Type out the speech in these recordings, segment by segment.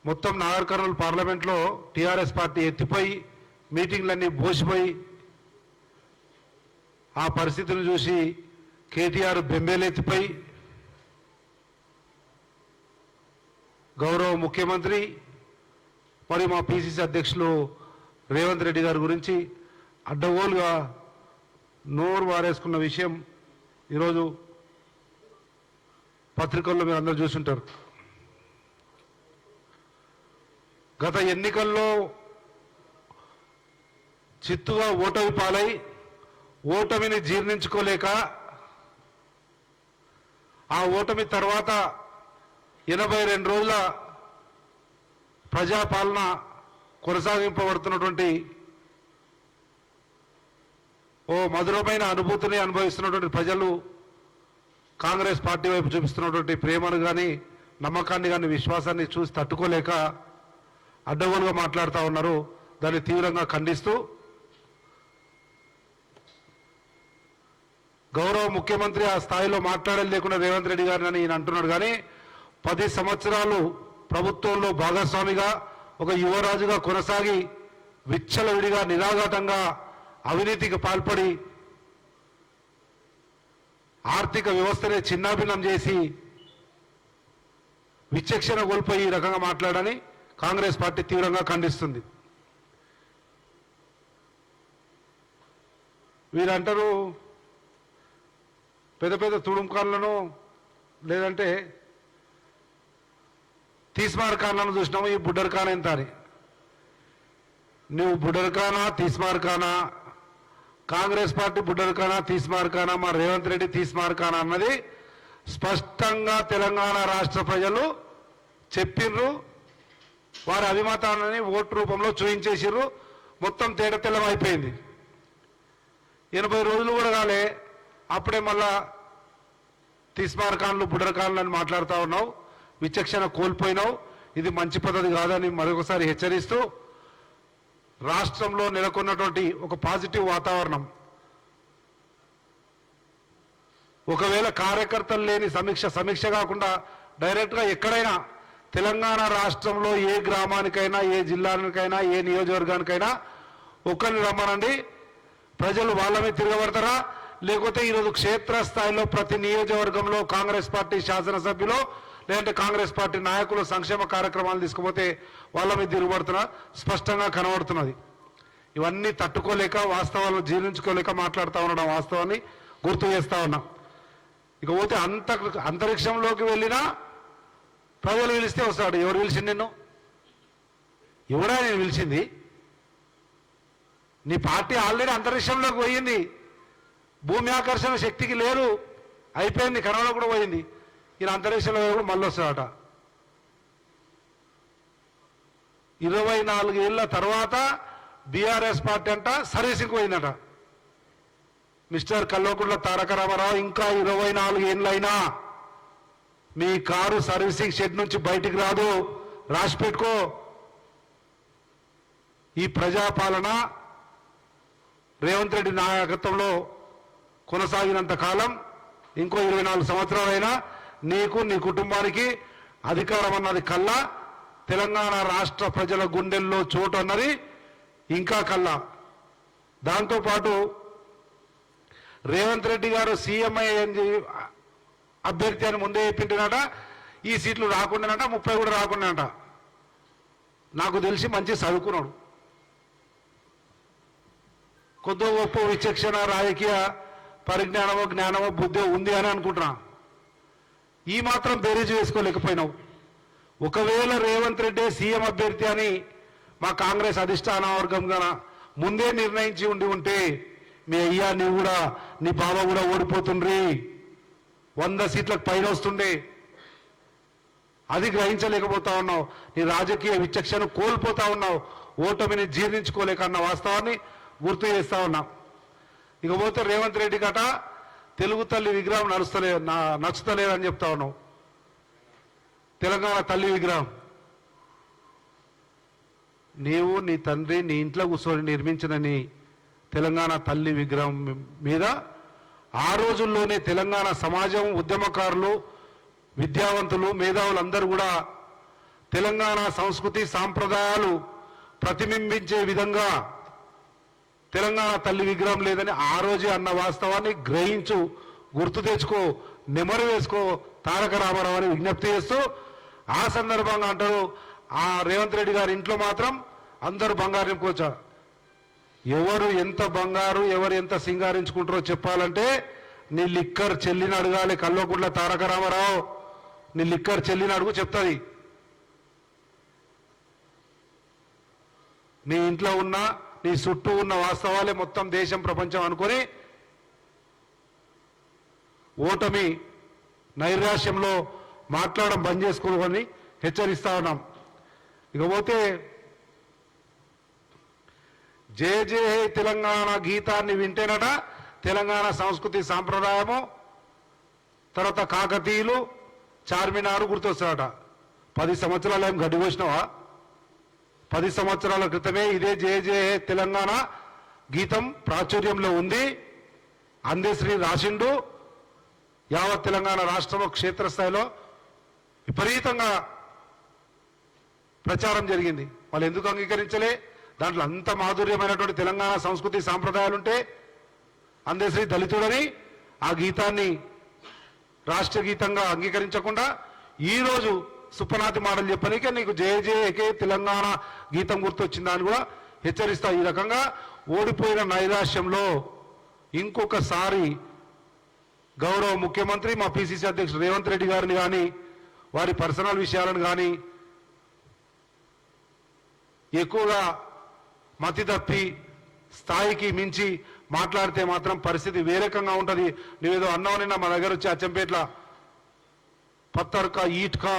మొత్తం నాగర్ కర్నూలు పార్లమెంట్లో TRS party ఎత్తిపోయి మీటింగ్లన్నీ బోసిపోయి ఆ పరిస్థితిని చూసి కేటీఆర్ బెంబేలెత్తిపోయి గౌరవ ముఖ్యమంత్రి మరియు మా పిసిసి అధ్యక్షులు రేవంత్ రెడ్డి గారి గురించి అడ్డగోలుగా నోరు వారేసుకున్న విషయం ఈరోజు పత్రికల్లో మీరు అందరూ చూసుంటారు. గత ఎన్నికల్లో చిత్తుగా ఓటమి పాలై ఓటమిని జీర్ణించుకోలేక ఆ ఓటమి తర్వాత 82 రోజుల ప్రజాపాలన కొనసాగింపబడుతున్నటువంటి ఓ మధురమైన అనుభూతిని అనుభవిస్తున్నటువంటి ప్రజలు కాంగ్రెస్ పార్టీ వైపు చూపిస్తున్నటువంటి ప్రేమను కానీ నమ్మకాన్ని కానీ విశ్వాసాన్ని చూసి తట్టుకోలేక అడ్డగోలుగా మాట్లాడుతూ ఉన్నారు. దాన్ని తీవ్రంగా ఖండిస్తూ గౌరవ ముఖ్యమంత్రి ఆ స్థాయిలో మాట్లాడేది లేకుండా రేవంత్ రెడ్డి గారిని ఈయన అంటున్నాడు. కానీ 10 సంవత్సరాలు ప్రభుత్వంలో భాగస్వామిగా ఒక యువరాజుగా కొనసాగి విచ్చలవిడిగా నిరాఘాటంగా అవినీతికి పాల్పడి ఆర్థిక వ్యవస్థనే చిన్నాభిన్నం చేసి విచక్షణ కోల్పోయి ఈ రకంగా మాట్లాడని కాంగ్రెస్ పార్టీ తీవ్రంగా ఖండిస్తుంది. వీరంటారు పెద్ద పెద్ద తుడుంకాలను లేదంటే తీస్మార్ఖానాను చూసినాము, ఈ బుడ్డర్ఖానా ఎంత అని. నువ్వు బుడ్డర్ఖానా తీస్మార్ఖానా, కాంగ్రెస్ పార్టీ బుడ్డర్ఖానా తీస్మార్ఖానా, మా రేవంత్ రెడ్డి తీస్మార్ఖానా అన్నది స్పష్టంగా తెలంగాణ రాష్ట్ర ప్రజలు చెప్పిండ్రు. వారి అభిమతాన్ని ఓటు రూపంలో చూయించేసిర్రు. మొత్తం తేటతెల్లం అయిపోయింది. 80 రోజులు కూడా కాలే అప్పుడే మళ్ళా తీస్మార్ఖాన్లు బుడ్డర్ఖాన్లు అని మాట్లాడుతూ ఉన్నావు. విచక్షణ కోల్పోయినావు. ఇది మంచి పద్ధతి కాదని మరొకసారి హెచ్చరిస్తూ రాష్ట్రంలో నెలకొన్నటువంటి ఒక పాజిటివ్ వాతావరణం, ఒకవేళ కార్యకర్తలు లేని సమీక్ష కాకుండా డైరెక్ట్గా ఎక్కడైనా తెలంగాణ రాష్ట్రంలో ఏ గ్రామానికైనా ఏ జిల్లానికైనా ఏ నియోజకవర్గానికైనా ఒకరిని రమ్మనండి. ప్రజలు వాళ్ళ మీద తిరగబడతారా? లేకపోతే ఈరోజు క్షేత్రస్థాయిలో ప్రతి నియోజకవర్గంలో కాంగ్రెస్ పార్టీ శాసనసభ్యులు లేదంటే కాంగ్రెస్ పార్టీ నాయకులు సంక్షేమ కార్యక్రమాలు తీసుకుపోతే వాళ్ళ మీద తిరుగుబడుతున్నా స్పష్టంగా కనబడుతున్నది. ఇవన్నీ తట్టుకోలేక వాస్తవాలను జీర్ణించుకోలేక మాట్లాడుతూ ఉండడం వాస్తవాన్ని గుర్తు చేస్తూ ఉన్నాం. ఇకపోతే అంతరిక్షంలోకి వెళ్ళినా ప్రజలు పిలిస్తే వస్తాడు. ఎవరు పిలిచింది నిన్ను? ఎవడా నేను పిలిచింది? నీ పార్టీ ఆల్రెడీ అంతరిక్షంలోకి పోయింది. భూమి ఆకర్షణ శక్తికి లేరు, అయిపోయింది. కరోనా కూడా పోయింది. ఈయన అంతరిక్షంలో కూడా మళ్ళీ వస్తాడట. 24 ఏళ్ళ తర్వాత బీఆర్ఎస్ పార్టీ అంట సర్వీసింగ్ పోయిందట. మిస్టర్ కల్వకుంట్ల తారక రామారావు, ఇంకా 24 ఏళ్ళైనా మీ కారు సర్వీసింగ్ షెడ్ నుంచి బయటికి రాదు, రాసి పెట్టుకో. ఈ ప్రజాపాలన రేవంత్ రెడ్డి నాయకత్వంలో కొనసాగినంత కాలం ఇంకో 24 సంవత్సరాలైనా నీకు నీ కుటుంబానికి అధికారం అన్నది కల్లా, తెలంగాణ రాష్ట్ర ప్రజల గుండెల్లో చోటు అన్నది ఇంకా కల్లా. దాంతోపాటు రేవంత్ రెడ్డి గారు సీఎంఐ అభ్యర్థి అని ముందే చెప్పింటున్నట. ఈ సీట్లు రాకుండానట, 30 కూడా రాకుండానట. నాకు తెలిసి మంచి చదువుకున్నాడు, కొద్ది గొప్ప విచక్షణ రాజకీయ పరిజ్ఞానమో జ్ఞానమో బుద్ధి ఉంది అని అనుకుంటున్నా. ఈ మాత్రం బేరీజు వేసుకోలేకపోయినావు. ఒకవేళ రేవంత్ రెడ్డి సీఎం అభ్యర్థి అని మా కాంగ్రెస్ అధిష్టాన వర్గంగా ముందే నిర్ణయించి ఉంటే మీ అయ్యా నీవు కూడా నీ బావ కూడా ఓడిపోతుండ్రి, 100 సీట్లకు పైన వస్తుండే. అది గ్రహించలేకపోతా ఉన్నావు. నీ రాజకీయ విచక్షణ కోల్పోతా ఉన్నావు. ఓటమిని జీర్ణించుకోలేక అన్న వాస్తవాన్ని గుర్తు చేస్తా ఉన్నాం. ఇకపోతే రేవంత్ రెడ్డి గట తెలుగు తల్లి విగ్రహం నచ్చుతలేదని చెప్తా ఉన్నావు. తెలంగాణ తల్లి విగ్రహం నీవు నీ తండ్రి నీ ఇంట్లో కూర్చొని నిర్మించిన నీ తెలంగాణ తల్లి విగ్రహం మీద ఆ రోజుల్లోనే తెలంగాణ సమాజం, ఉద్యమకారులు, విద్యావంతులు, మేధావులు అందరూ కూడా తెలంగాణ సంస్కృతి సాంప్రదాయాలు ప్రతిబింబించే విధంగా తెలంగాణ తల్లి విగ్రహం లేదని ఆ రోజే అన్న వాస్తవాన్ని గ్రహించు, గుర్తు తెచ్చుకో, నెమరు వేసుకో తారక రామారావు అని విజ్ఞప్తి చేస్తూ ఆ సందర్భంగా అంటారు ఆ రేవంత్ రెడ్డి గారి ఇంట్లో మాత్రం అందరూ బంగారు నింపుకోవచ్చా. ఎవరు ఎంత బంగారు ఎవరు ఎంత సింగారించుకుంటారో చెప్పాలంటే నీ లిక్కర్ చెల్లిని అడగాలి. కల్వకుంట్ల తారక రామారావు నీ లిక్కర్ చెల్లిని అడుగు చెప్తుంది. నీ ఇంట్లో ఉన్న నీ చుట్టూ ఉన్న వాస్తవాలే మొత్తం దేశం ప్రపంచం అనుకొని ఓటమి నైరాశ్యంలో మాట్లాడడం బంద్ చేసుకోవాలని హెచ్చరిస్తా ఉన్నాం. ఇకపోతే జయ జయ హే తెలంగాణ గీతాన్ని వింటేనట తెలంగాణ సంస్కృతి సాంప్రదాయము, తర్వాత కాకతీయులు, చార్మినారు గుర్తొస్తాడట. 10 సంవత్సరాలు ఏం గడ్డి పోసినావా? 10 సంవత్సరాల క్రితమే ఇదే జయ జయ హే తెలంగాణ గీతం ప్రాచుర్యంలో ఉంది. అందశ్రీ రాసిండు. యావత్ తెలంగాణ రాష్ట్రంలో క్షేత్రస్థాయిలో విపరీతంగా ప్రచారం జరిగింది. వాళ్ళు ఎందుకు అంగీకరించలే? దాంట్లో అంత మాధుర్యమైనటువంటి తెలంగాణ సంస్కృతి సాంప్రదాయాలుంటే అందశ్రీ దళితుడని ఆ గీతాన్ని రాష్ట్ర గీతంగా అంగీకరించకుండా ఈరోజు సుప్పనాతి మాటలు చెప్పనీకే నీకు జయ జయకే తెలంగాణ గీతం గుర్తొచ్చిందా అని కూడా హెచ్చరిస్తా. ఈ రకంగా ఓడిపోయిన నైరాశ్యంలో ఇంకొకసారి గౌరవ ముఖ్యమంత్రి మా పిసిసి అధ్యక్షుడు రేవంత్ రెడ్డి గారిని కానీ వారి పర్సనల్ విషయాలను కానీ ఎక్కువగా మతి తప్పి స్థాయికి మించి మాట్లాడితే మాత్రం పరిస్థితి వేరే రకంగా ఉంటుంది. నువ్వేదో అన్నావు నిన్న మా దగ్గర వచ్చి అచ్చంపేట్ల పత్తర్కా ఈట్కా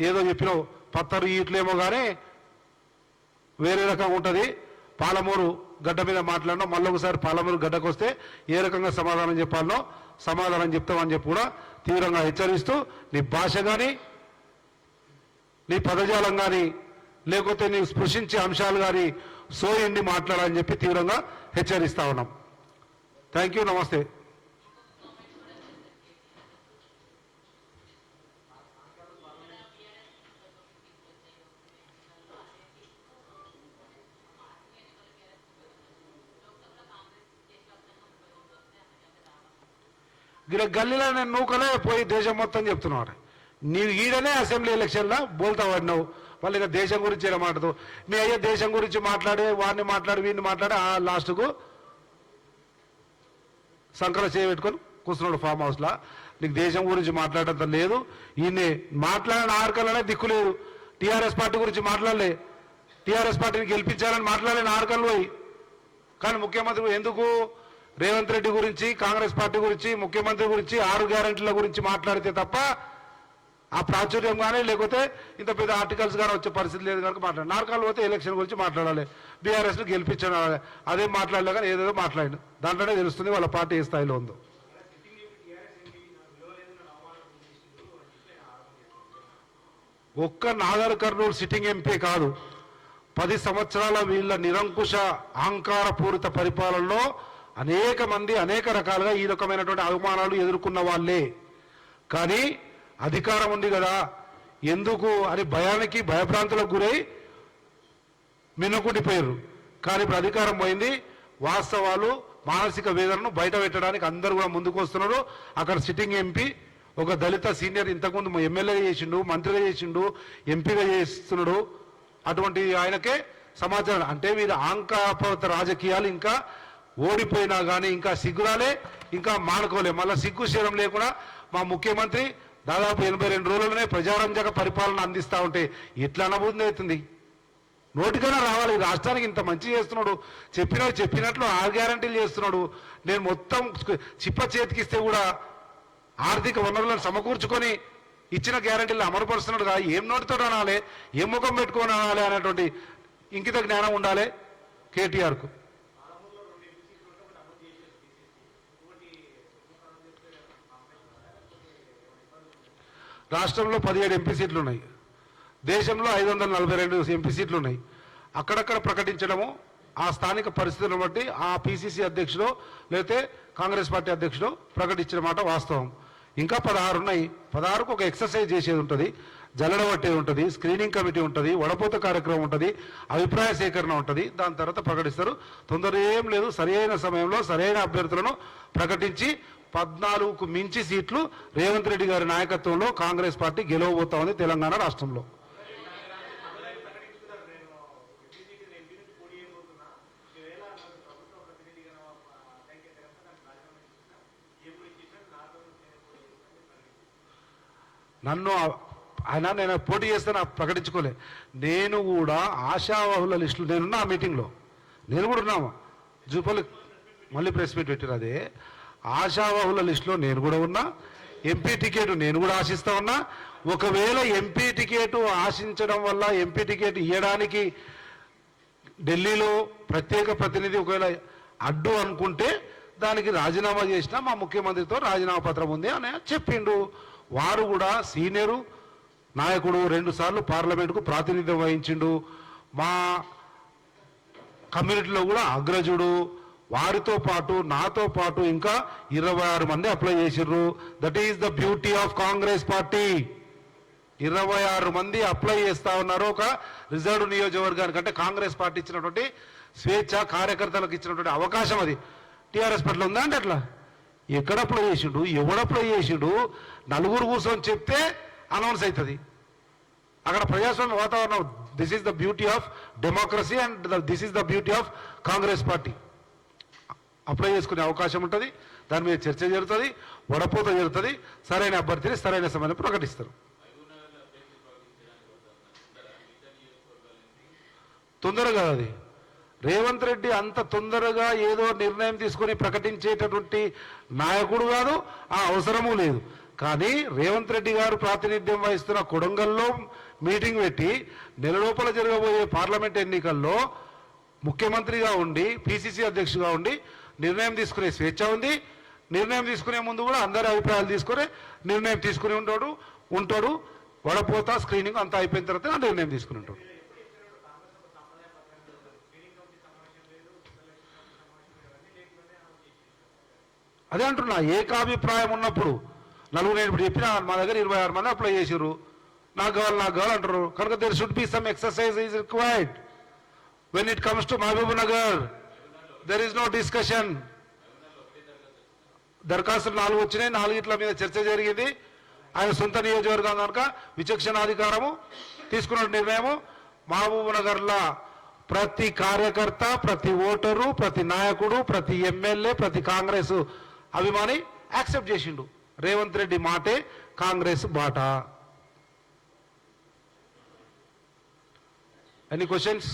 ఏదో చెప్పినావు. పత్తరు ఈట్లేమో కానీ వేరే రకంగా ఉంటుంది. పాలమూరు గడ్డ మీద మాట్లాడినా మళ్ళీ ఒకసారి పాలమూరు గడ్డకు వస్తే ఏ రకంగా సమాధానం చెప్పాలనో సమాధానం చెప్తామని చెప్పి కూడా తీవ్రంగా హెచ్చరిస్తూ నీ భాష కానీ నీ పదజాలం కానీ లేకపోతే నీ స్పృశించే అంశాలు కానీ సోయండి మాట్లాడాలని చెప్పి తీవ్రంగా హెచ్చరిస్తా ఉన్నాం. Thank you. నమస్తే. గిడ గల్లీలో నేను నూకలే పోయి దేశం మొత్తం చెప్తున్నాడు. నీవు ఈడనే అసెంబ్లీ ఎలక్షన్లో బోల్తా పడినావు. వాళ్ళు ఇక దేశం గురించి ఎలా మాట్లాడదు? మీ అయ్యే దేశం గురించి మాట్లాడి వాడిని మాట్లాడి వీడిని మాట్లాడి ఆ లాస్ట్కు సంకల చేయబెట్టుకొని కూర్చున్నాడు ఫామ్ హౌస్లో. నీకు దేశం గురించి మాట్లాడటం లేదు. ఈయన్ని మాట్లాడిన ఆర్కలనే దిక్కు లేదు. టీఆర్ఎస్ పార్టీ గురించి మాట్లాడలే, టీఆర్ఎస్ పార్టీని గెలిపించాలని మాట్లాడలేని ఆర్కలు పోయి. కానీ ముఖ్యమంత్రి ఎందుకు రేవంత్ రెడ్డి గురించి కాంగ్రెస్ పార్టీ గురించి ముఖ్యమంత్రి గురించి 6 గ్యారెంటీల గురించి మాట్లాడితే తప్ప ఆ ప్రాచుర్యం కానీ లేకపోతే ఇంత పెద్ద ఆర్టికల్స్ కానీ వచ్చే పరిస్థితి లేదు కనుక మాట్లాడాలి. నార్కాలు పోతే ఎలక్షన్ గురించి మాట్లాడాలి, బీఆర్ఎస్ను గెలిపించాలి. అదేం మాట్లాడలే కానీ ఏదేదో మాట్లాడి దాంట్లోనే తెలుస్తుంది వాళ్ళ పార్టీ ఏ స్థాయిలో ఉందో. ఒక్క నాగర్ కర్నూలు సిట్టింగ్ ఎంపీ కాదు, 10 సంవత్సరాల వీళ్ళ నిరంకుశ అహంకారపూరిత పరిపాలనలో అనేక మంది అనేక రకాలుగా ఈ రకమైనటువంటి అవమానాలు ఎదుర్కొన్న వాళ్ళే. కానీ అధికారం ఉంది కదా ఎందుకు అని భయానికి భయభ్రాంతులకు గురై మిన్నకుండిపోయారు. కానీ ఇప్పుడు అధికారం పోయింది. వాస్తవాలు మానసిక వేదనను బయట పెట్టడానికి అందరూ కూడా ముందుకు వస్తున్నారు. అక్కడ సిట్టింగ్ ఎంపీ ఒక దళిత సీనియర్ ఇంతకుముందు ఎమ్మెల్యేగా చేసిండు, మంత్రిగా చేసిండు, ఎంపీగా చేస్తున్నాడు. అటువంటి ఆయనకే సమాచారం అంటే వీరు అహంకారపూరిత రాజకీయాలు ఇంకా ఓడిపోయినా కానీ ఇంకా సిగ్గురాలే, ఇంకా మానుకోలే. మళ్ళీ సిగ్గు శరం లేకుండా మా ముఖ్యమంత్రి దాదాపు 82 రోజులనే ప్రజారంజక పరిపాలన అందిస్తూ ఉంటే ఎట్లా అనుభూతి అవుతుంది? నోటికైనా రావాలి. రాష్ట్రానికి ఇంత మంచి చేస్తున్నాడు, చెప్పినట్లు 6 గ్యారంటీలు చేస్తున్నాడు. నేను మొత్తం చిప్ప చేతికిస్తే కూడా ఆర్థిక వనరులను సమకూర్చుకొని ఇచ్చిన గ్యారంటీలు అమలుపరుస్తున్నాడు కదా. ఏం నోటితో అనాలి, ఏం ముఖం పెట్టుకొని అనాలి అనేటువంటి ఇంకిత జ్ఞానం ఉండాలి కేటీఆర్కు. రాష్ట్రంలో 17 ఎంపీ సీట్లు ఉన్నాయి, దేశంలో 542 ఎంపీ సీట్లు ఉన్నాయి. అక్కడక్కడ ప్రకటించడము ఆ స్థానిక పరిస్థితులను బట్టి ఆ పిసిసి అధ్యక్షుడు లేకపోతే కాంగ్రెస్ పార్టీ అధ్యక్షుడు ప్రకటించిన మాట వాస్తవం. ఇంకా 16 ఉన్నాయి. 16కు ఒక ఎక్సర్సైజ్ చేసేది ఉంటుంది. జల్లడ పట్టే ఉంటుంది, స్క్రీనింగ్ కమిటీ ఉంటుంది, వడపోత కార్యక్రమం ఉంటుంది, అభిప్రాయ సేకరణ ఉంటుంది. దాని తర్వాత ప్రకటిస్తారు. తొందర ఏం లేదు. సరైన సమయంలో సరైన అభ్యర్థులను ప్రకటించి 14కు మించి సీట్లు రేవంత్ రెడ్డి గారి నాయకత్వంలో కాంగ్రెస్ పార్టీ గెలవబోతా ఉంది తెలంగాణ రాష్ట్రంలో. నన్ను నేను పోటీ చేస్తాను ప్రకటించుకోలే. నేను కూడా ఆశావాహుల లిస్టులు నేనున్నా ఆ మీటింగ్లో, నేను కూడా ఉన్నాము. జూపల్లి మళ్ళీ ప్రెస్ మీట్ పెట్టారు. అదే ఆశావాహుల లిస్టులో నేను కూడా ఉన్నా. ఎంపీ టికెట్ నేను కూడా ఆశిస్తా ఉన్నా. ఒకవేళ ఎంపీ టికెట్ ఆశించడం వల్ల ఎంపీ టికెట్ ఇవ్వడానికి ఢిల్లీలో ప్రత్యేక ప్రతినిధి ఒకవేళ అడ్డు అనుకుంటే దానికి రాజీనామా చేసినా మా ముఖ్యమంత్రితో రాజీనామా పత్రం ఉంది అని చెప్పిండు. వారు కూడా సీనియరు నాయకుడు, 2 సార్లు పార్లమెంటుకు ప్రాతినిధ్యం వహించిండు, మా కమ్యూనిటీలో కూడా అగ్రజుడు. వారితో పాటు నాతో పాటు ఇంకా 26 మంది అప్లై చేసిర్రు. That is the beauty of Congress party. 26 మంది అప్లై చేస్తా ఉన్నారు ఒక రిజర్వ్ నియోజకవర్గానికి. అంటే కాంగ్రెస్ పార్టీ ఇచ్చినటువంటి స్వేచ్ఛ, కార్యకర్తలకు ఇచ్చినటువంటి అవకాశం. అది టీఆర్ఎస్ పట్ల ఉందా అంటే అట్లా ఎక్కడ అప్లై చేసిండు, ఎవడు అప్లై చేసిండు, నలుగురు కూర్చొని చెప్తే అనౌన్స్ అవుతుంది. అక్కడ ప్రజాస్వామ్య వాతావరణం. This is the beauty of democracy and this is the beauty of Congress party. Apply చేసుకునే అవకాశం ఉంటుంది, దాని మీద చర్చ జరుగుతుంది, వడపోత జరుగుతుంది, సరైన అభ్యర్థిని సరైన సమయంలో ప్రకటిస్తారు. తొందరగా అది రేవంత్ రెడ్డి అంత తొందరగా ఏదో నిర్ణయం తీసుకొని ప్రకటించేటటువంటి నాయకుడు కాదు, ఆ అవసరము లేదు. కానీ రేవంత్ రెడ్డి గారు ప్రాతినిధ్యం వహిస్తున్న కొడంగల్లో మీటింగ్ పెట్టి నెల లోపల జరగబోయే పార్లమెంట్ ఎన్నికల్లో ముఖ్యమంత్రిగా ఉండి పిసిసి అధ్యక్షుడిగా ఉండి నిర్ణయం తీసుకునే స్వేచ్ఛ ఉంది. నిర్ణయం తీసుకునే ముందు కూడా అందరి అభిప్రాయాలు తీసుకుని నిర్ణయం తీసుకుని ఉంటాడు. వడపోత స్క్రీనింగ్ అంతా అయిపోయిన తర్వాత నిర్ణయం తీసుకుని ఉంటాడు. అదే అంటున్నా, ఏకాభిప్రాయం ఉన్నప్పుడు నలుగురు. నేను ఇప్పుడు చెప్పిన మా దగ్గర 26 మంది అప్లై చేసారు. నాకు కావాలి అంటారు. కనుక there should be some exercise is required. When it comes to Mahabub Nagar there is no discussion. దరఖాస్తులు 4 వచ్చినాయి, 4 మీద చర్చ జరిగింది. ఆయన సొంత నియోజకవర్గం కనుక విచక్షణాధికారము తీసుకున్న నిర్ణయము. మహబూబ్ నగర్లో ప్రతి కార్యకర్త, ప్రతి ఓటరు, ప్రతి నాయకుడు, ప్రతి ఎమ్మెల్యే, ప్రతి కాంగ్రెస్ అభిమాని యాక్సెప్ట్ చేసిండు. రేవంత్ రెడ్డి మాటే కాంగ్రెస్ బాట. Any questions?